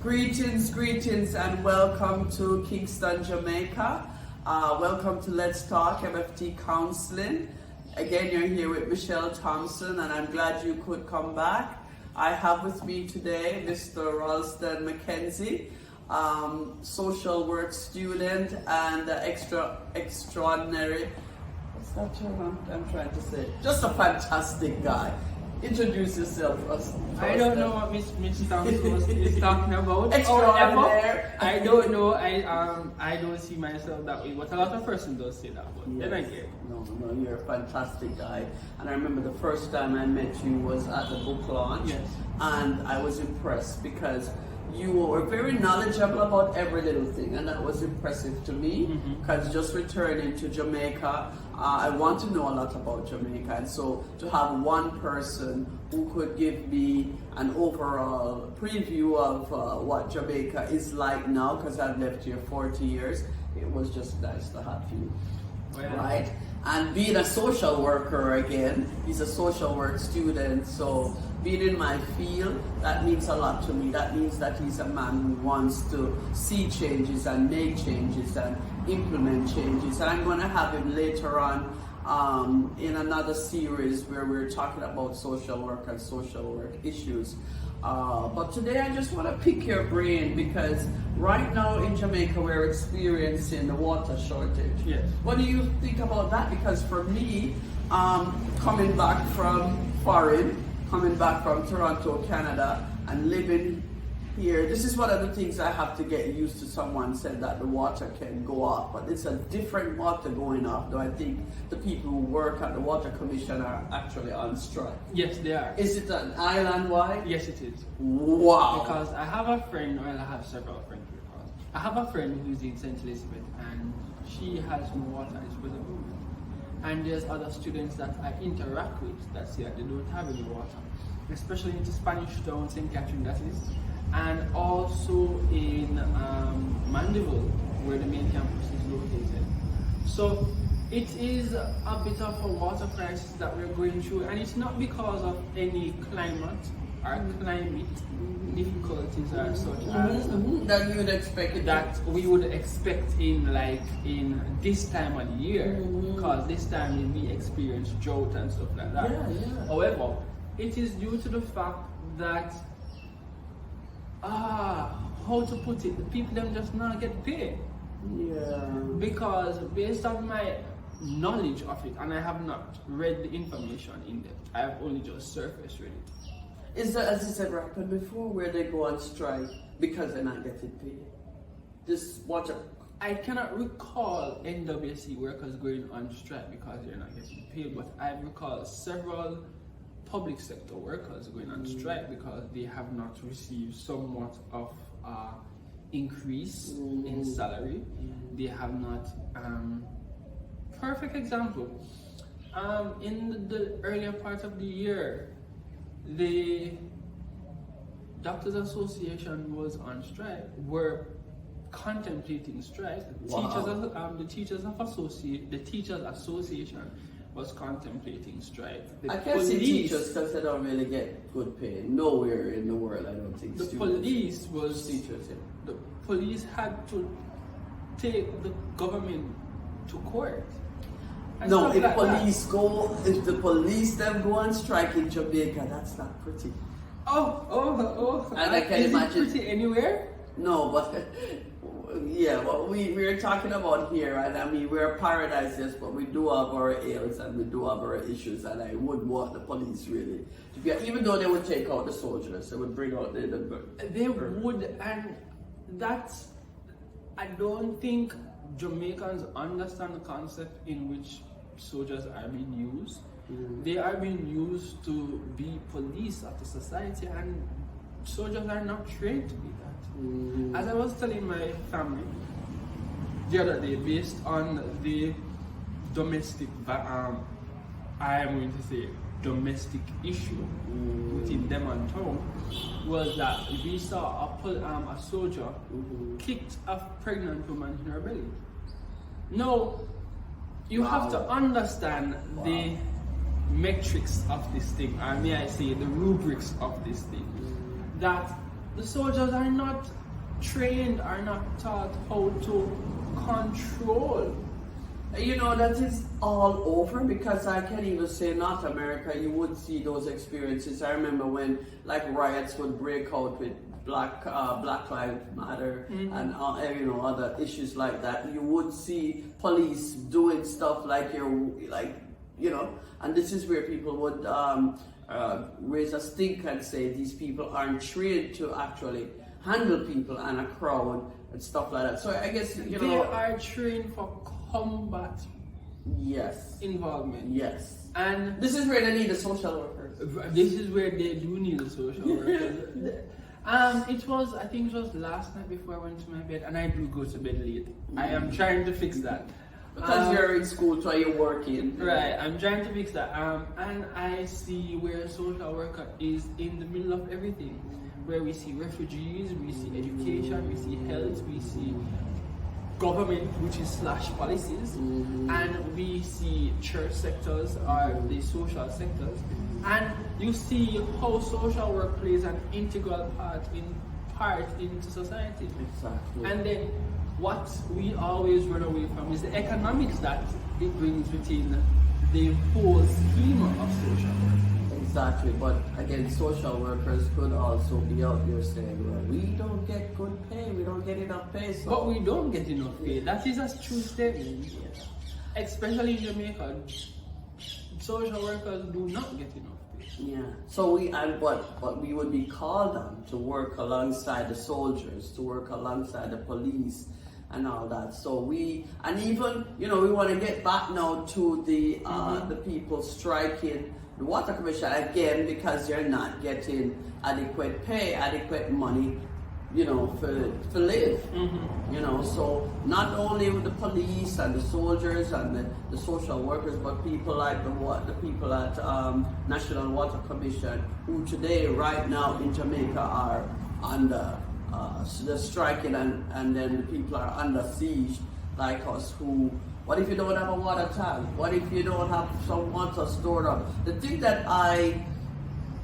Greetings, and welcome to Kingston, Jamaica. Welcome to Let's Talk MFT Counseling. Again, you're here with Michelle Thompson, and I'm glad you could come back. I have with me today Mr. Ralston McKenzie, social work student and extraordinary. What's that term I'm trying to say? Just a fantastic guy. Introduce yourself first. I don't know what Miss Thompson is talking about. Extraordinary. I don't know. I don't see myself that way, but a lot of persons don't say that. But Yes. then again, No, you're a fantastic guy. And I remember the first time I met you was at the book launch. Yes. And I was impressed because you were very knowledgeable about every little thing, and that was impressive to me. Because just returning to Jamaica, I want to know a lot about Jamaica, and so to have one person who could give me an overall preview of what Jamaica is like now, because I've lived here 40 years, it was just nice to have you. Right? And being a social worker again, he's a social work student, so being in my field, that means a lot to me. That means that he's a man who wants to see changes and make changes and implement changes. And I'm going to have him later on in another series where we're talking about social work and social work issues. But today I just want to pick your brain because right now in Jamaica we're experiencing the water shortage. Yes. What do you think about that? Because for me, coming back from foreign, coming back from Toronto, Canada, and living here, this is one of the things I have to get used to. Someone said that the water can go off, but it's a different water going off, though I think the people who work at the Water Commission are actually on strike. yes, they are. Is it an island-wide? Yes, it is. Wow. Because I have a friend, well, I have several friends. Because I have a friend who's in St. Elizabeth, and she has no water. It's with a woman. And there's other students that I interact with that say that they don't have any water, especially in the Spanish town, St. Catherine, that is, and also in Mandeville, where the main campus is located. So it is a bit of a water crisis that we're going through, and it's not because of any climate or climate difficulties or such as that you would expect it that we would expect in this time of the year, because this time we experience drought and stuff like that. Yeah. However, it is due to the fact that how to put it, the people them just not get paid. Yeah. Because based on my knowledge of it, and I have not read the information in depth, I have only just surface read it. Has this ever happened before where they go on strike because they're not getting paid? Just watch it. I cannot recall NWC workers going on strike because they're not getting paid, but I recall several public sector workers going on strike because they have not received somewhat of increase in salary. They have not. Perfect example. In the earlier part of the year, the Doctors Association was on strike. Were contemplating strike. Wow. The Teachers Association was contemplating strike. I can't see teachers because they don't really get good pay. Nowhere in the world, I don't think. The students. police was teachers. Yeah. The police had to take the government to court. And No, stuff if like the police them go on strike in Jamaica, that's not pretty. Oh! And I can is imagine. it pretty anywhere? No, but yeah, what we're talking about here, and I mean we're paradise, yes, but we do have our ills and we do have our issues, and I would want the police really to be, even though they would take out the soldiers, they would bring out They would, and that's. I don't think Jamaicans understand the concept in which soldiers are being used. They are being used to be police of the society, and soldiers are not trained to be that. As I was telling my family the other day, based on the domestic, I am going to say domestic issue within them and town, was that we saw a soldier kicked a pregnant woman in her belly. Now, you have to understand the metrics of this thing, or may I say the rubrics of this thing, that the soldiers are not trained, are not taught how to control. You know, that is all over, because I can even say North America, you would see those experiences. I remember when like riots would break out with Black Lives Matter and you know, other issues like that. You would see police doing stuff like you know, and this is where people would raise a stink and say these people aren't trained to actually handle people and a crowd and stuff like that. So I guess, you know, they are trained for combat yes, involvement. yes, And this is where they need the social workers. this is where they do need the social workers. It was, I think it was last night before I went to my bed, and I do go to bed late. I am trying to fix that. Because you're in school, so you're working. Right, I'm trying to fix that. And I see where a social worker is in the middle of everything. Where we see refugees, we see education, we see health, we see government, which is slash policies, and we see church sectors or the social sectors. And you see how social work plays an integral part into society. Exactly. And then what we always run away from is the economics that it brings within the whole schema of social work. Exactly, but again, social workers could also be out there saying, well, we don't get good pay, we don't get enough pay. So. But we don't get enough pay. That is a true statement. Especially in Jamaica, social workers do not get enough pay. Yeah. So but we would be called on to work alongside the soldiers, to work alongside the police and all that. So we, and even, you know, we want to get back now to the people striking the Water Commission again, because they're not getting adequate pay, adequate money, you know, for live. You know, so not only with the police and the soldiers and the social workers, but people like the people at National Water Commission, who today, right now in Jamaica, are under they're striking, and then the people are under siege, like us, who. What if you don't have a water tank? What if you don't have some water stored up? The thing that I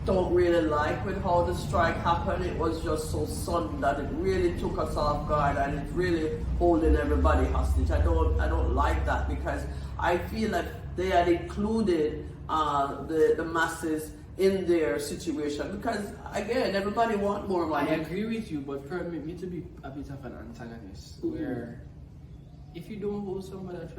don't really like with how the strike happened, it was just so sudden that it really took us off guard, and it's really holding everybody hostage. I don't like that, because I feel that they had included the masses in their situation, because again, everybody want more money. I agree with you, but permit me to be a bit of an antagonist, where if you don't hold somebody at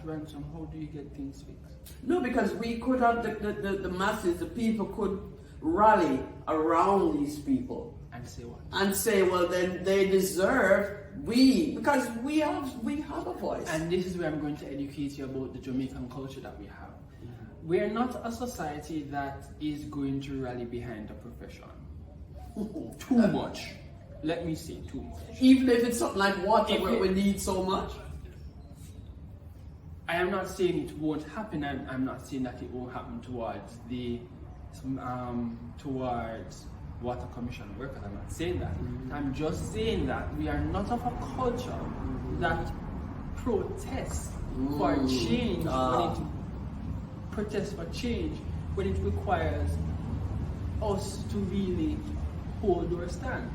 ransom, how do you get things fixed? No, because we could have the masses, the people could rally around these people. And say what? And say, well, then they deserve, because we have a voice. And this is where I'm going to educate you about the Jamaican culture that we have. We're not a society that is going to rally behind a profession. Too much. Let me say too much. Even if it's something like water, where we need so much. I am not saying it won't happen. I'm not saying that it won't happen towards the towards Water Commission workers. I'm not saying that. I'm just saying that we are not of a culture that protests for change when it requires us to really hold our stand.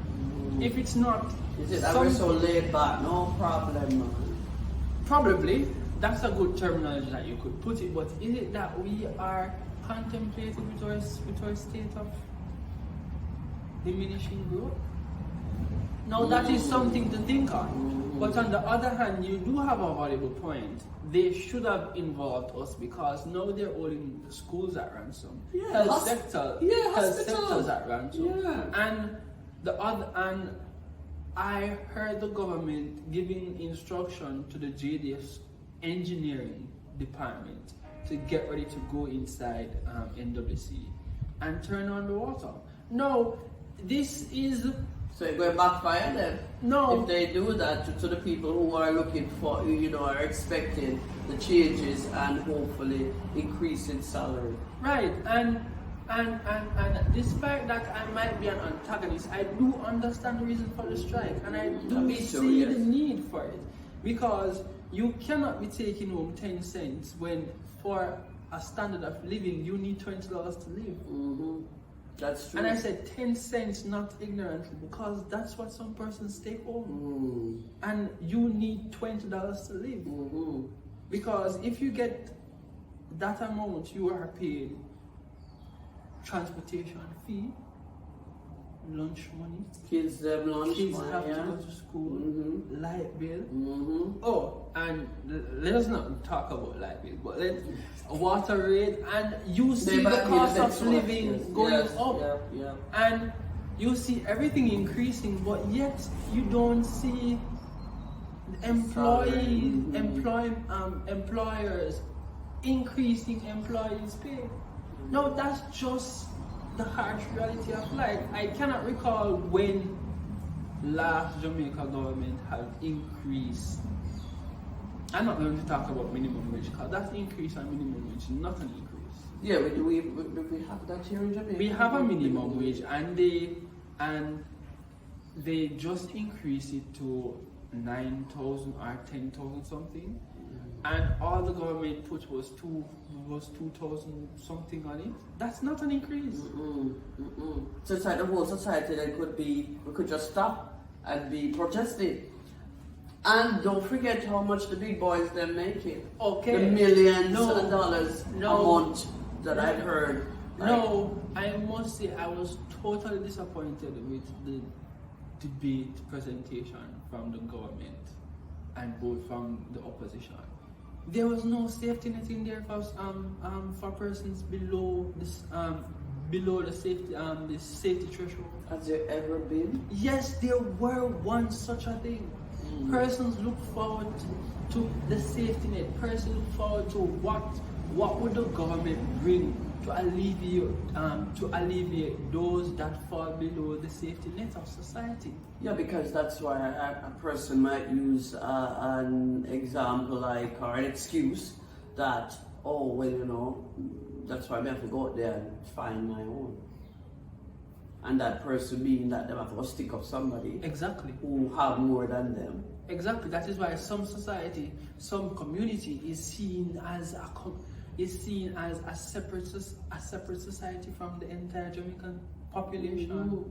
If it's not, is it that we're so laid back? No problem. Probably. That's a good terminology that you could put it, but is it that we are contemplating with our state of diminishing growth? Now that is something to think on. But on the other hand, you do have a valuable point. They should have involved us, because now they're holding the schools at ransom. Yeah, health sectors at ransom. Yeah. And I heard the government giving instruction to the JDS engineering department to get ready to go inside NWC and turn on the water. No, this is... So it will backfire them. No. If they do that to the people who are looking for, you know, are expecting the changes and hopefully increase in salary. Right, and despite that I might be an antagonist, I do understand the reason for the strike, and I do see the need for it, because you cannot be taking home 10 cents when for a standard of living you need $20 to live. That's true. And I said 10 cents, not ignorantly, because that's what some persons take home. And you need $20 to live. Because if you get that amount, you are paid transportation fee, lunch money. Kids have lunch Kids money, have yeah? to go to school, light bill. Oh, and let's not talk about light bill, but let's water rate, and you see the cost of living going up, and you see everything increasing, but yet you don't see employers increasing employees' pay. No, that's just the harsh reality of life. I cannot recall when last Jamaica government had increased. I'm not going to talk about minimum wage because that's increase on minimum wage, not an increase. Yeah, we have that here in Jamaica. We have a minimum wage, and they just increased it to 9,000 or 10,000 something, and all the government put was 2,000 something on it. That's not an increase. So it's like the whole society that we could just stop and be protesting. And don't forget how much the big boys they're making. Okay. The millions of dollars a month that I've heard. No, I must say I was totally disappointed with the debate presentation from the government and both from the opposition. There was no safety net in there for persons below this below the safety threshold. Has there ever been? Yes, there were once such a thing. Persons look forward to the safety net. Persons look forward to what would the government bring to alleviate those that fall below the safety net of society. Yeah, because that's why a person might use an example or an excuse that, oh, well, that's why I have to go out there and find my own. And that person being that they have to stick up somebody Exactly. who have more than them. Exactly. That is why some society, some community is seen as a separate society from the entire Jamaican population.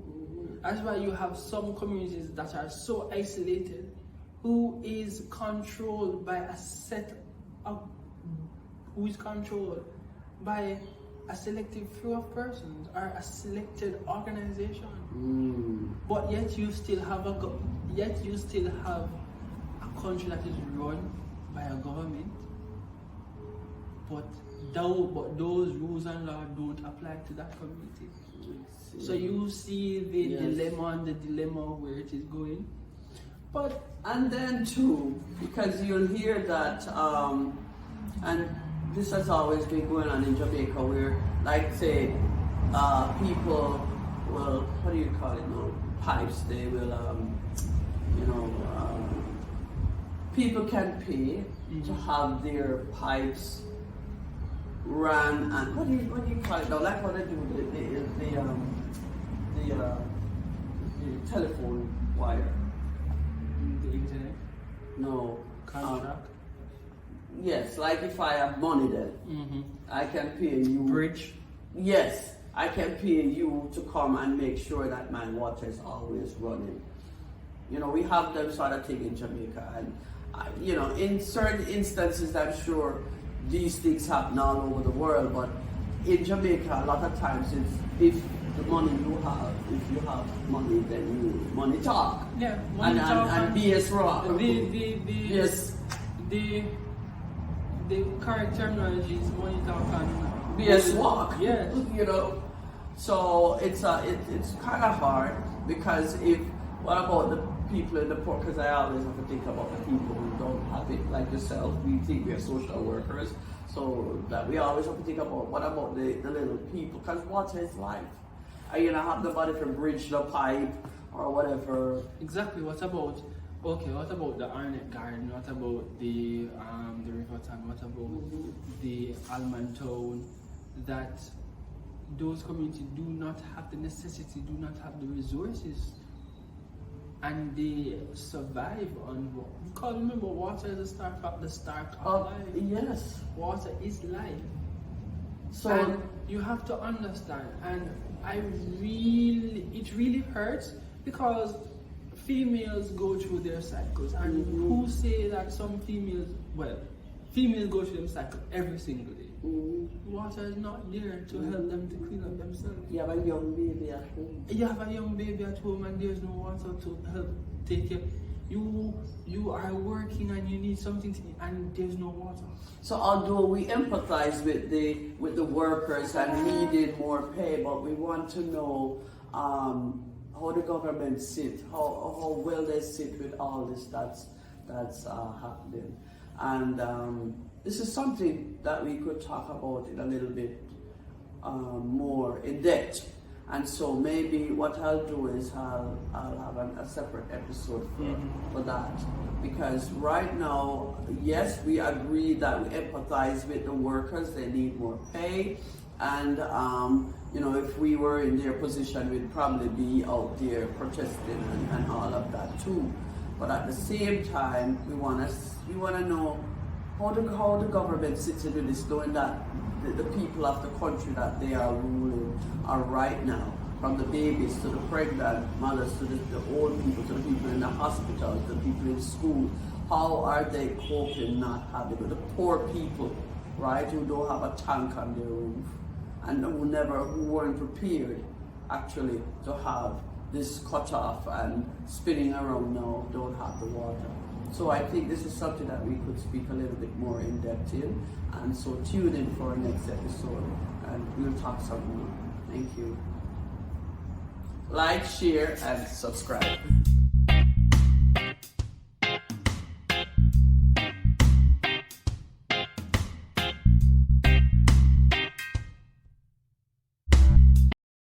That's why you have some communities that are so isolated, who is controlled by a selective few of persons or a selected organization. But yet you still have a country that is run by a government. But those rules and laws don't apply to that community. So you see the dilemma where it is going. And then too, because you'll hear that, and this has always been going on in Jamaica, where, like, say, people will, what do you call it now? Pipes. They will, people can pay to have their pipes run, and what do you call it now? Like how they do the telephone wire. The internet? No. Contract? Yes, like if I have money then, I can pay you. Bridge? Yes, I can pay you to come and make sure that my water is always running. We have them sort of thing in Jamaica, and in certain instances, I'm sure these things happen all over the world, but in Jamaica, a lot of times it's if the money if you have money, then money talk. Yeah, money talk. And BS rock. Yes. The correct terminology is money talk and BS walk. Yes. So it's kind of hard, because what about the people in the poor? Because I always have to think about the people who don't have it, like yourself. We think we are social workers, so that we always have to think about what about the little people, because water is life. Are you gonna have nobody to bridge the pipe or whatever? Exactly. What about the Arnett Garden? What about the Riverton? What about the Almond Town? That those communities do not have the necessity, do not have the resources, and they survive on water. Because remember, water is the start of life. Yes. Water is life. So and you have to understand, and it really hurts because females go through their cycles, and who say that some females go through their cycle every single day. Water is not there to help them to clean up themselves. you have a young baby at home. You have a young baby at home and there's no water to help take care. You are working and you need something to eat and there's no water. So although we empathize with the workers and needing more pay, but we want to know how the government sit, how well they sit with all this that's happening. And this is something that we could talk about in a little bit more in depth. And so maybe what I'll do is I'll have a separate episode for that. Because right now, yes, we agree that we empathize with the workers, they need more pay. And if we were in their position, we'd probably be out there protesting and all of that too. But at the same time, we want to know how the government sits into this, knowing that the people of the country that they are ruling are right now, from the babies to the pregnant mothers to the old people to the people in the hospitals, the people in school. How are they coping not having it? The poor people, right, who don't have a tank on their roof and who weren't prepared actually to have this cut off and spinning around now, don't have the water. So I think this is something that we could speak a little bit more in depth in, and so tune in for our next episode and we'll talk some more. Thank you. Like, share and subscribe.